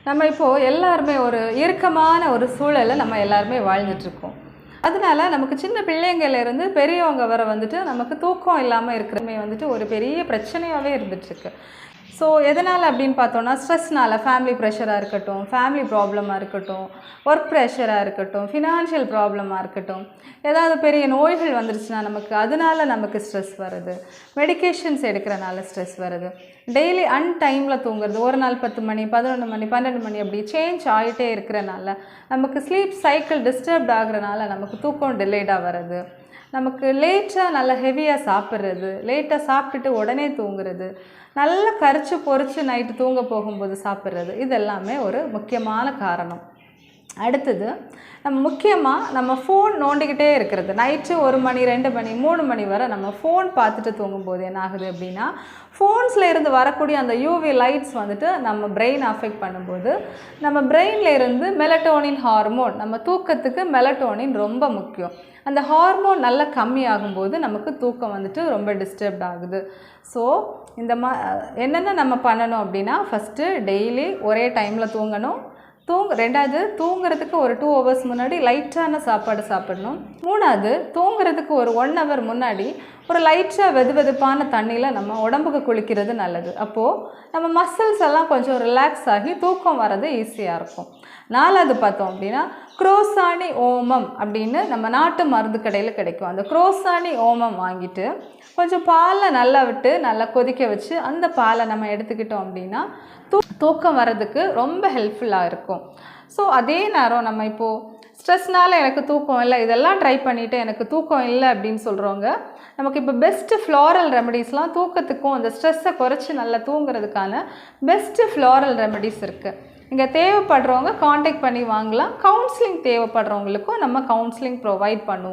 நம்ம இப்போது எல்லாருமே ஒரு இறுக்கமான ஒரு சூழலில் நம்ம எல்லாருமே வாழ்ந்துட்டுருக்கோம். அதனால நமக்கு சின்ன பிள்ளைங்கள்லேருந்து பெரியவங்க வர வந்துட்டு நமக்கு தூக்கம் இல்லாமல் இருக்கிறமே வந்துட்டு ஒரு பெரிய பிரச்சனையாகவே இருந்துகிட்ருக்கு. ஸோ எதனால் அப்படின்னு பார்த்தோன்னா, ஸ்ட்ரெஸ்னால், ஃபேமிலி ப்ரெஷராக இருக்கட்டும், ஃபேமிலி ப்ராப்ளமாக இருக்கட்டும், ஒர்க் ப்ரெஷராக இருக்கட்டும், ஃபினான்ஷியல் ப்ராப்ளமாக இருக்கட்டும், ஏதாவது பெரிய நோய்கள் வந்துருச்சுன்னா நமக்கு ஸ்ட்ரெஸ் வருது, மெடிக்கேஷன்ஸ் எடுக்கிறனால ஸ்ட்ரெஸ் வருது, டெய்லி அன்டைமில் தூங்குறது, ஒரு நாள் 10 மணி 11 மணி 12 மணி அப்படி சேஞ்ச் ஆகிட்டே இருக்கிறனால நமக்கு ஸ்லீப் சைக்கிள் டிஸ்டர்ப்ட் ஆகுறனால நமக்கு தூக்கம் டிலேடாக வருது, நமக்கு லேட்டாக நல்லா ஹெவியாக சாப்பிட்றது, லேட்டாக சாப்பிட்டுட்டு உடனே தூங்குறது, நல்லா கரிச்சு பொரிச்சு நைட்டு தூங்க போகும்போது சாப்பிட்றது, இது எல்லாமே ஒரு முக்கியமான காரணம். அடுத்தது நம்ம ஃபோன் நோண்டிக்கிட்டே இருக்கிறது. நைட்டு 1 மணி 2 மணி 3 மணி வரை நம்ம ஃபோன் பார்த்துட்டு தூங்கும்போது என்ன ஆகுது அப்படின்னா, ஃபோன்ஸில் இருந்து வரக்கூடிய அந்த யூவி லைட்ஸ் வந்துட்டு நம்ம பிரெயின் அஃபெக்ட் பண்ணும்போது நம்ம பிரெயினில் இருந்து மெலட்டோனின் ஹார்மோன், நம்ம தூக்கத்துக்கு மெலட்டோனின் ரொம்ப முக்கியம், அந்த ஹார்மோன் நல்லா கம்மியாகும்போது நமக்கு தூக்கம் வந்துட்டு ரொம்ப டிஸ்டர்ப்ட் ஆகுது. ஸோ என்னென்ன நம்ம பண்ணணும் அப்படின்னா, ஃபஸ்ட்டு டெய்லி ஒரே டைமில் தூங்கணும். ரெண்டாவது, தூங்குறதுக்கு ஒரு 2 ஹவர்ஸ் முன்னாடி லைட்டான சாப்பாடு சாப்பிடணும். மூணாவது, தூங்குறதுக்கு ஒரு 1 ஹவர் முன்னாடி ஒரு லைட்டாக வெதுவெதுப்பான தண்ணியில் நம்ம உடம்புக்கு குளிக்கிறது நல்லது. அப்போது நம்ம மசில்ஸ் எல்லாம் கொஞ்சம் ரிலாக்ஸ் ஆகி தூக்கம் வர்றது ஈஸியாக இருக்கும். நாலாவது பார்த்தோம் அப்படின்னா, குரோசானி ஓமம் அப்படின்னு நம்ம நாட்டு மருந்து கடையில் கிடைக்கும். அந்த குரோசானி ஓமம் வாங்கிட்டு கொஞ்சம் பாலை நல்லா விட்டு நல்லா கொதிக்க வச்சு அந்த பாலை நம்ம எடுத்துக்கிட்டோம் அப்படின்னா தூக்கம் வர்றதுக்கு ரொம்ப ஹெல்ப்ஃபுல்லாக இருக்கும். ஸோ அதே நேரம் நம்ம இப்போது ஸ்ட்ரெஸ்னால் எனக்கு தூக்கம் இல்லை, இதெல்லாம் ட்ரை பண்ணிவிட்டு எனக்கு தூக்கம் இல்லை அப்படின்னு சொல்கிறவங்க, நமக்கு இப்போ பெஸ்ட்டு ஃப்ளாரல் ரெமடிஸ்லாம் தூக்கத்துக்கும் அந்த ஸ்ட்ரெஸ்ஸை குறைச்சி நல்லா தூங்குறதுக்கான பெஸ்ட்டு ஃப்ளாரல் ரெமடிஸ் இருக்குது. இங்கே தேவைப்படுறவங்க காண்டாக்ட் பண்ணி வாங்கலாம். கவுன்சிலிங் தேவைப்படுறவங்களுக்கும் நம்ம கவுன்சிலிங் ப்ரொவைட் பண்ணுவோம்.